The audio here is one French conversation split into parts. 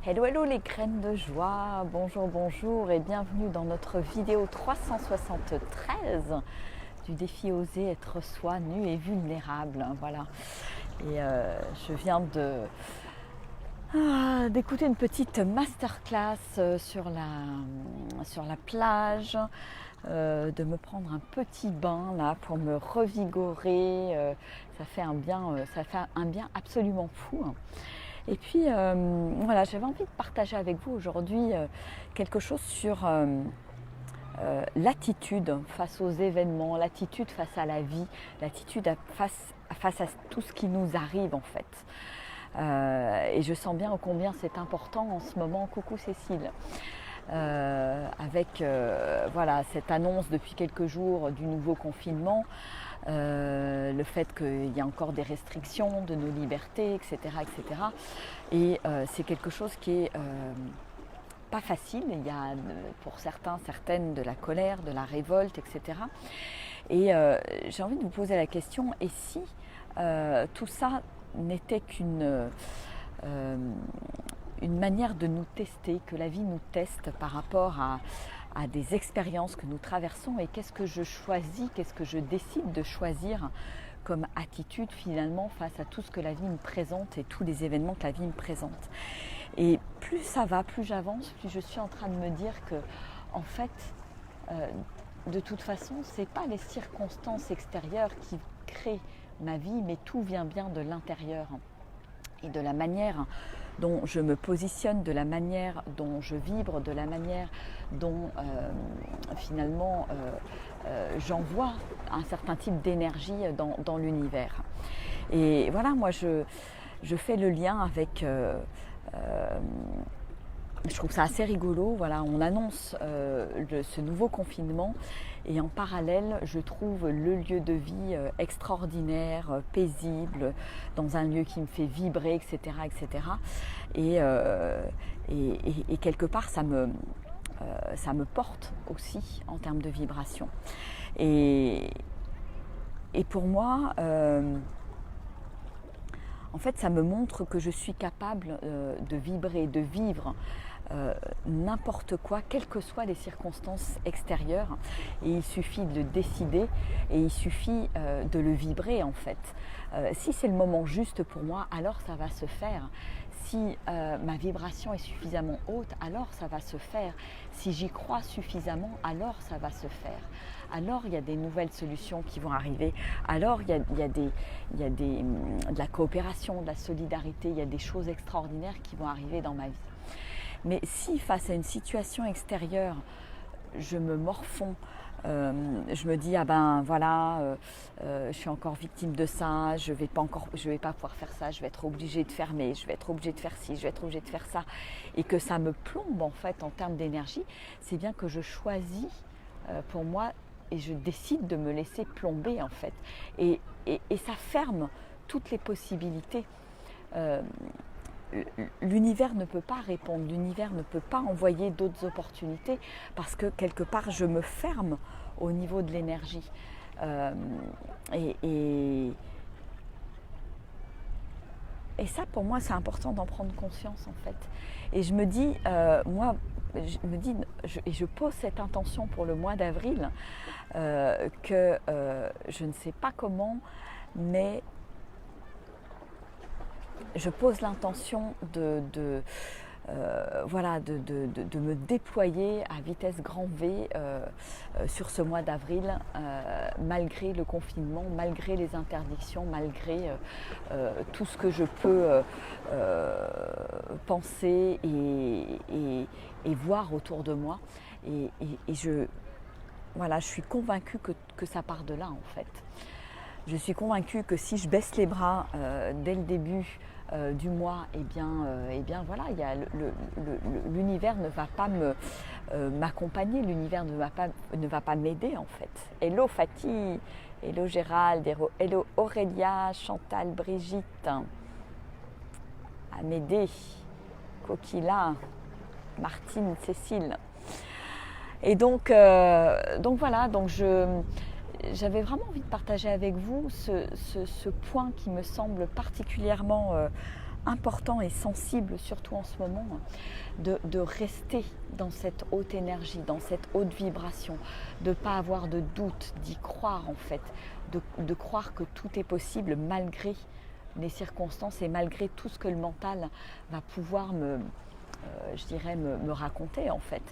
Hello, hello les graines de joie, bonjour, bonjour et bienvenue dans notre vidéo 373 du défi Oser être soi, nu et vulnérable. Voilà. Et je viens d'écouter une petite masterclass sur la plage, de me prendre un petit bain là pour me revigorer. Ça fait un bien absolument fou. Et puis voilà, j'avais envie de partager avec vous aujourd'hui quelque chose sur l'attitude face aux événements, l'attitude face à la vie, l'attitude face à tout ce qui nous arrive en fait. Et je sens bien ô combien c'est important en ce moment. Coucou Cécile. Avec voilà, cette annonce depuis quelques jours du nouveau confinement, le fait qu'il y a encore des restrictions de nos libertés, etc. etc. Et c'est quelque chose qui est pas facile. Il y a pour certains, certaines de la colère, de la révolte, etc. Et j'ai envie de vous poser la question, et si tout ça n'était une manière de nous tester, que la vie nous teste par rapport à des expériences que nous traversons, et qu'est-ce que je choisis, qu'est-ce que je décide de choisir comme attitude finalement face à tout ce que la vie me présente et tous les événements que la vie me présente. Et plus ça va, plus j'avance, plus je suis en train de me dire que en fait, de toute façon, c'est pas les circonstances extérieures qui créent ma vie, mais tout vient bien de l'intérieur. Et de la manière dont je me positionne, de la manière dont je vibre, de la manière dont finalement j'envoie un certain type d'énergie dans l'univers. Et voilà, moi je fais le lien avec... je trouve ça assez rigolo, voilà, on annonce ce nouveau confinement et en parallèle je trouve le lieu de vie extraordinaire, paisible, dans un lieu qui me fait vibrer, etc. etc. Et quelque part ça me porte aussi en termes de vibration. Et pour moi, en fait ça me montre que je suis capable de vibrer, de vivre n'importe quoi, quelles que soient les circonstances extérieures, et il suffit de le décider et il suffit de le vibrer en fait. Si c'est le moment juste pour moi, alors ça va se faire. Si ma vibration est suffisamment haute, alors ça va se faire. Si j'y crois suffisamment, alors ça va se faire. Alors il y a des nouvelles solutions qui vont arriver. Alors il y a de la coopération, de la solidarité, il y a des choses extraordinaires qui vont arriver dans ma vie. Mais si face à une situation extérieure, je me morfonds, je me dis ah ben voilà, je suis encore victime de ça, je vais pas pouvoir faire ça, je vais être obligée de fermer, je vais être obligée de faire ci, je vais être obligée de faire ça, et que ça me plombe en fait en termes d'énergie, c'est bien que je choisis pour moi et je décide de me laisser plomber en fait, et ça ferme toutes les possibilités. L'univers ne peut pas répondre, l'univers ne peut pas envoyer d'autres opportunités parce que quelque part je me ferme au niveau de l'énergie. Et ça pour moi c'est important d'en prendre conscience en fait. Et je me dis, et je pose cette intention pour le mois d'avril, que je ne sais pas comment, mais je pose l'intention de me déployer à vitesse grand V sur ce mois d'avril, malgré le confinement, malgré les interdictions, malgré tout ce que je peux penser et voir autour de moi. Et je suis convaincue que ça part de là en fait. Je suis convaincue que si je baisse les bras dès le début du mois, et bien voilà, l'univers ne va pas m'accompagner, l'univers ne va pas m'aider en fait. Hello Fatih, hello Gérald, hello Aurélia, Chantal, Brigitte, Amédée, Coquilla, Martine, Cécile. Et donc voilà, j'avais vraiment envie de partager avec vous ce point qui me semble particulièrement important et sensible, surtout en ce moment, de rester dans cette haute énergie, dans cette haute vibration, de ne pas avoir de doute, d'y croire en fait, de croire que tout est possible malgré les circonstances et malgré tout ce que le mental va pouvoir me raconter en fait,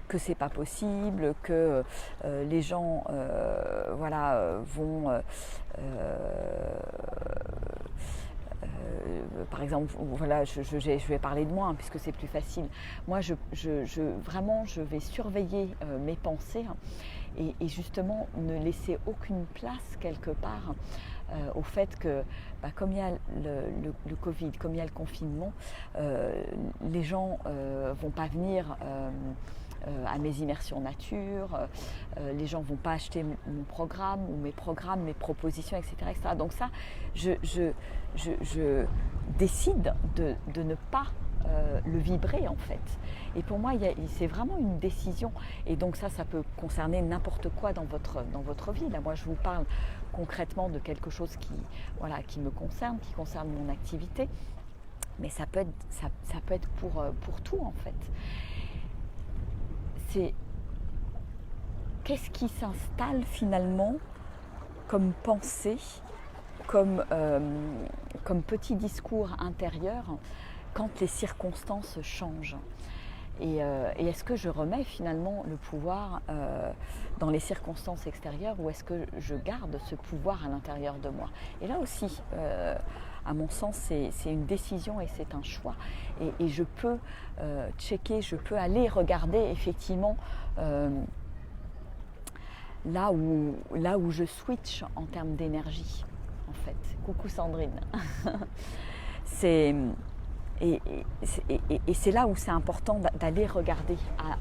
que c'est pas possible, que les gens vont par exemple, voilà, je vais parler de moi hein, puisque c'est plus facile. Moi, vraiment, je vais surveiller mes pensées et justement ne laisser aucune place quelque part au fait que, comme il y a le Covid, comme il y a le confinement, les gens vont pas venir à mes immersions nature, les gens ne vont pas acheter mon programme ou mes programmes, mes propositions, etc. etc. Donc ça, je décide de ne pas le vibrer en fait. Et pour moi, c'est vraiment une décision. Et donc ça peut concerner n'importe quoi dans votre vie. Là, moi, je vous parle concrètement de quelque chose qui me concerne, qui concerne mon activité. Mais ça peut être pour tout en fait. C'est qu'est-ce qui s'installe finalement comme pensée, comme petit discours intérieur quand les circonstances changent. Et est-ce que je remets finalement le pouvoir dans les circonstances extérieures ou est-ce que je garde ce pouvoir à l'intérieur de moi? Et là aussi, à mon sens, c'est une décision et c'est un choix. Et je peux checker, je peux aller regarder effectivement là où je switch en termes d'énergie, en fait. Coucou Sandrine. Et c'est là où c'est important d'aller regarder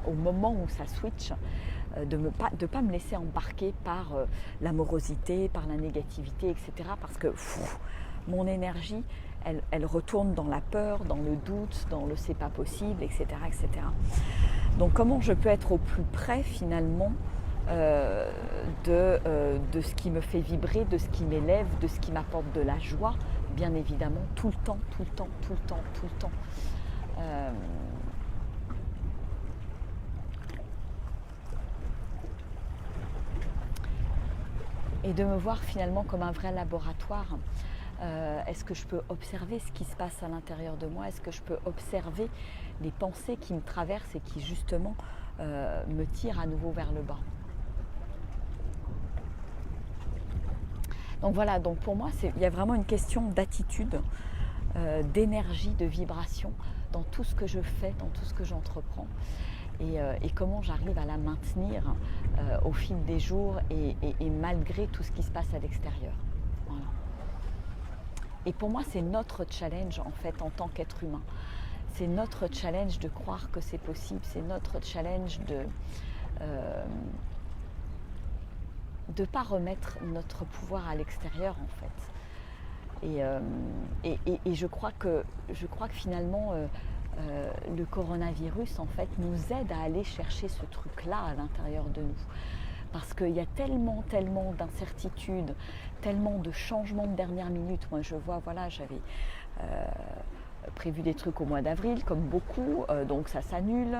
au moment où ça switch, de ne pas me laisser embarquer par la morosité, par la négativité, etc. Parce que mon énergie, elle retourne dans la peur, dans le doute, dans le c'est pas possible, etc., etc. Donc comment je peux être au plus près finalement de ce qui me fait vibrer, de ce qui m'élève, de ce qui m'apporte de la joie, bien évidemment, tout le temps. Et de me voir finalement comme un vrai laboratoire. Est-ce que je peux observer ce qui se passe à l'intérieur de moi? Est-ce que je peux observer les pensées qui me traversent et qui justement me tirent à nouveau vers le bas? Donc voilà, donc pour moi, il y a vraiment une question d'attitude, d'énergie, de vibration dans tout ce que je fais, dans tout ce que j'entreprends. Et comment j'arrive à la maintenir au fil des jours et malgré tout ce qui se passe à l'extérieur. Voilà. Et pour moi, c'est notre challenge en fait en tant qu'être humain. C'est notre challenge de croire que c'est possible. C'est notre challenge de ne pas remettre notre pouvoir à l'extérieur en fait. Et je crois que finalement le coronavirus en fait nous aide à aller chercher ce truc-là à l'intérieur de nous. Parce qu'il y a tellement d'incertitudes, tellement de changements de dernière minute. Moi je vois, voilà, j'avais prévu des trucs au mois d'avril, comme beaucoup, donc ça s'annule.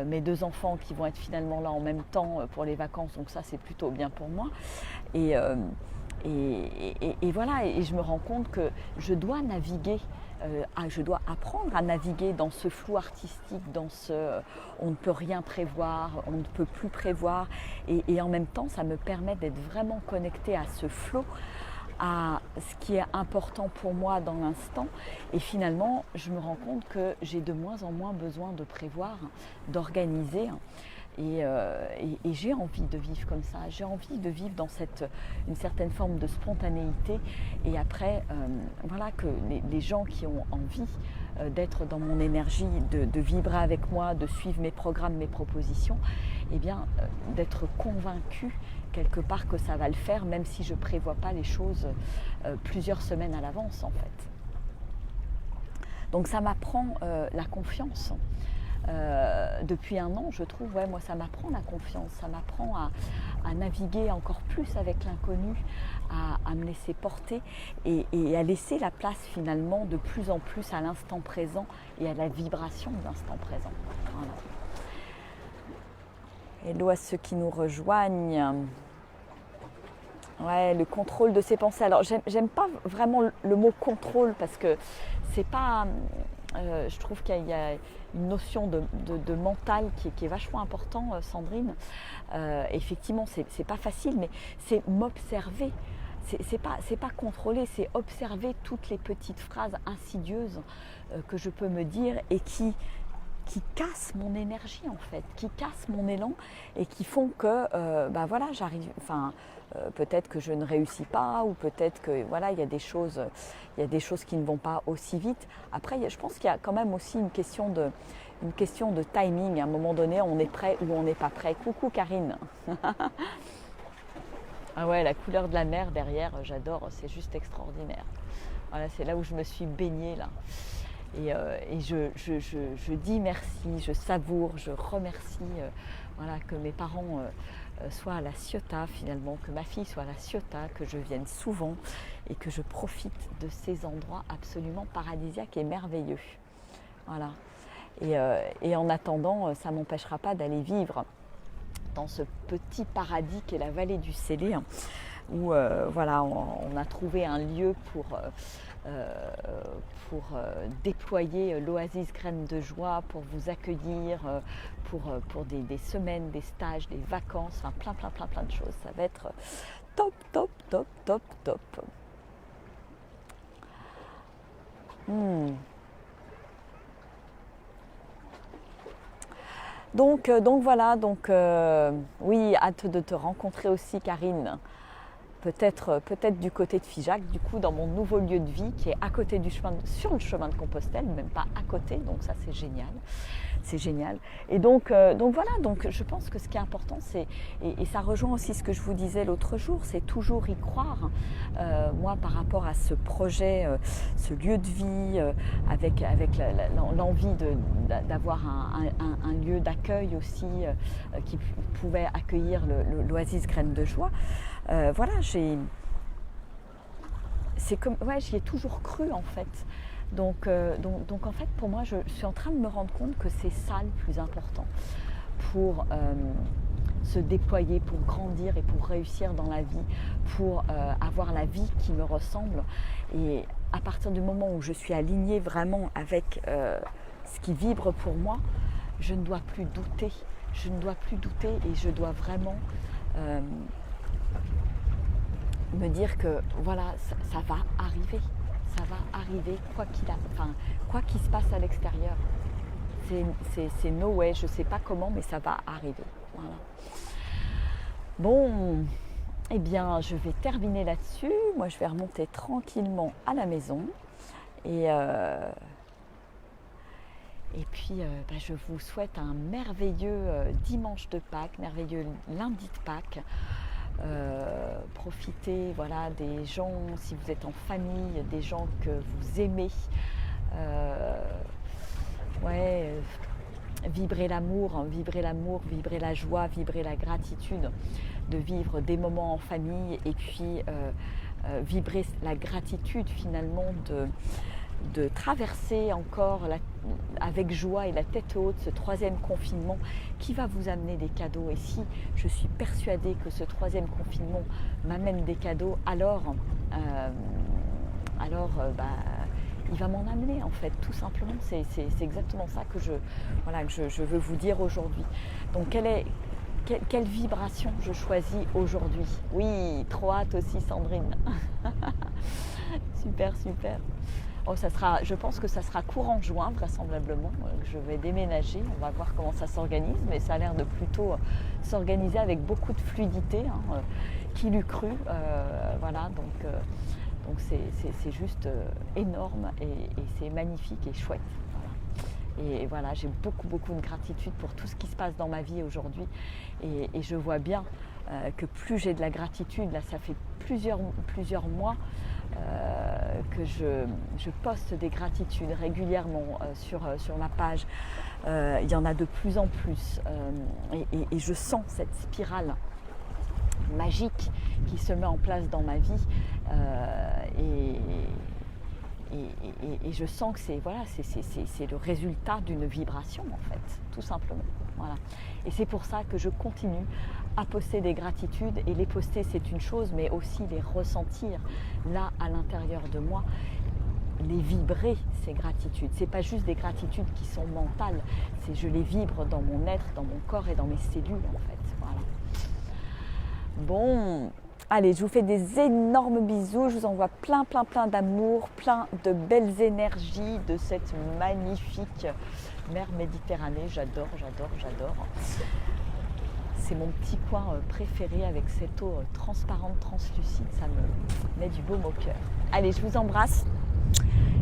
Mes 2 enfants qui vont être finalement là en même temps pour les vacances, donc ça c'est plutôt bien pour moi. Et voilà, et je me rends compte que je dois naviguer, je dois apprendre à naviguer dans ce flou artistique, dans ce on ne peut rien prévoir, on ne peut plus prévoir. Et en même temps, ça me permet d'être vraiment connectée à ce flot, à ce qui est important pour moi dans l'instant. Et finalement, je me rends compte que j'ai de moins en moins besoin de prévoir, d'organiser. Et j'ai envie de vivre comme ça, j'ai envie de vivre dans une certaine forme de spontanéité. Et après, voilà, que les gens qui ont envie d'être dans mon énergie, de vibrer avec moi, de suivre mes programmes, mes propositions, eh bien, d'être convaincus quelque part que ça va le faire, même si je ne prévois pas les choses plusieurs semaines à l'avance en fait. Donc ça m'apprend la confiance. depuis un an, je trouve, ouais, moi ça m'apprend la confiance, ça m'apprend à naviguer encore plus avec l'inconnu, à me laisser porter et à laisser la place finalement de plus en plus à l'instant présent et à la vibration de l'instant présent. Voilà. Hello à ceux qui nous rejoignent. Ouais, le contrôle de ses pensées. Alors, j'aime pas vraiment le mot contrôle parce que c'est pas. Je trouve qu'il y a une notion de mental qui est vachement important, Sandrine. Effectivement, c'est pas facile, mais c'est m'observer. C'est pas contrôler, c'est observer toutes les petites phrases insidieuses que je peux me dire et qui cassent mon énergie en fait, qui cassent mon élan et qui font que ben voilà, j'arrive, enfin peut-être que je ne réussis pas ou peut-être que voilà, il y a des choses qui ne vont pas aussi vite. Après, je pense qu'il y a quand même aussi une question de timing. À un moment donné, on est prêt ou on n'est pas prêt. Coucou Karine. Ah ouais, la couleur de la mer derrière, j'adore, c'est juste extraordinaire. Voilà, c'est là où je me suis baignée là. Et je dis merci, je savoure, je remercie voilà, que mes parents soient à La Ciotat finalement, que ma fille soit à La Ciotat, que je vienne souvent et que je profite de ces endroits absolument paradisiaques et merveilleux. Voilà. Et en attendant, ça ne m'empêchera pas d'aller vivre dans ce petit paradis qu'est la vallée du Célé, hein, où voilà, on a trouvé un lieu pour déployer l'Oasis Graines de Joie, pour vous accueillir, pour des semaines, des stages, des vacances, enfin plein de choses. Ça va être top, top, top, top, top. Donc voilà, oui, hâte de te rencontrer aussi Karine. Peut-être du côté de Figeac, du coup dans mon nouveau lieu de vie qui est à côté sur le chemin de Compostelle, même pas à côté, donc ça c'est génial. C'est génial. Et donc voilà, donc je pense que ce qui est important, c'est, et ça rejoint aussi ce que je vous disais l'autre jour, c'est toujours y croire. Moi, par rapport à ce projet, ce lieu de vie, avec l'envie d'avoir un lieu d'accueil aussi qui pouvait accueillir l'Oasis Graines de Joie, voilà, j'y ai toujours cru en fait. Donc en fait, pour moi, je suis en train de me rendre compte que c'est ça le plus important pour se déployer, pour grandir et pour réussir dans la vie, pour avoir la vie qui me ressemble. Et à partir du moment où je suis alignée vraiment avec ce qui vibre pour moi, je ne dois plus douter. Je ne dois plus douter et je dois vraiment me dire que voilà, ça va arriver. Ça va arriver quoi qu'il se passe à l'extérieur. C'est no way, je ne sais pas comment, mais ça va arriver. Voilà. Bon, eh bien, je vais terminer là-dessus. Moi, je vais remonter tranquillement à la maison. Et puis, je vous souhaite un merveilleux dimanche de Pâques, merveilleux lundi de Pâques. Profitez voilà, des gens, si vous êtes en famille, des gens que vous aimez. Vibrez l'amour, hein, vibrez la joie, vibrez la gratitude de vivre des moments en famille et puis vibrez la gratitude finalement de traverser encore avec joie et la tête haute ce troisième confinement qui va vous amener des cadeaux. Et si je suis persuadée que ce troisième confinement m'amène des cadeaux, alors il va m'en amener en fait, tout simplement. C'est exactement ça que je veux vous dire aujourd'hui. Donc quelle vibration je choisis aujourd'hui? Oui, trop hâte aussi Sandrine. Super. Oh, je pense que ça sera courant juin vraisemblablement. Je vais déménager, on va voir comment ça s'organise, mais ça a l'air de plutôt s'organiser avec beaucoup de fluidité. Hein, qui l'eût cru, voilà. Donc c'est juste énorme et c'est magnifique et chouette. Voilà. Et voilà, j'ai beaucoup de gratitude pour tout ce qui se passe dans ma vie aujourd'hui. Et je vois bien que plus j'ai de la gratitude, là ça fait plusieurs mois que je poste des gratitudes régulièrement sur ma page. Il y en a de plus en plus et je sens cette spirale magique qui se met en place dans ma vie et je sens que c'est le résultat d'une vibration en fait, tout simplement. Voilà. Et c'est pour ça que je continue à poster des gratitudes, et les poster c'est une chose, mais aussi les ressentir là à l'intérieur de moi, les vibrer ces gratitudes. C'est pas juste des gratitudes qui sont mentales, c'est je les vibre dans mon être, dans mon corps et dans mes cellules en fait. Voilà. Bon, allez, je vous fais des énormes bisous, je vous envoie plein d'amour, plein de belles énergies de cette magnifique mer Méditerranée. J'adore. C'est mon petit coin préféré avec cette eau transparente, translucide. Ça me met du baume au cœur. Allez, je vous embrasse.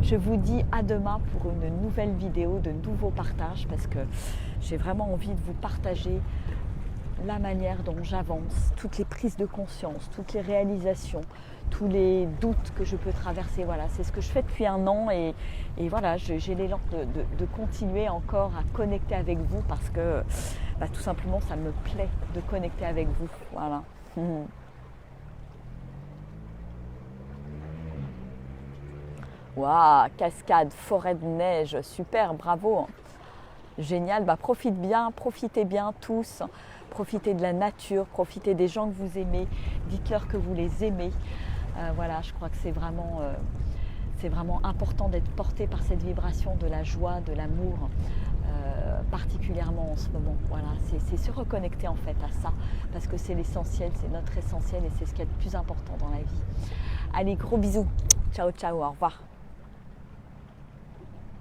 Je vous dis à demain pour une nouvelle vidéo, de nouveaux partages, parce que j'ai vraiment envie de vous partager la manière dont j'avance, toutes les prises de conscience, toutes les réalisations, tous les doutes que je peux traverser. Voilà, c'est ce que je fais depuis 1 an et voilà, j'ai l'élan de continuer encore à connecter avec vous parce que tout simplement ça me plaît de connecter avec vous. Voilà. Waouh, cascade, forêt de neige, super, bravo. Génial, profitez bien tous, profitez de la nature, profitez des gens que vous aimez, dites-leur que vous les aimez. Voilà, je crois que c'est vraiment important d'être porté par cette vibration de la joie, de l'amour, particulièrement en ce moment. Voilà, c'est se reconnecter en fait à ça, parce que c'est l'essentiel, c'est notre essentiel et c'est ce qu'il y a de plus important dans la vie. Allez, gros bisous, ciao, au revoir.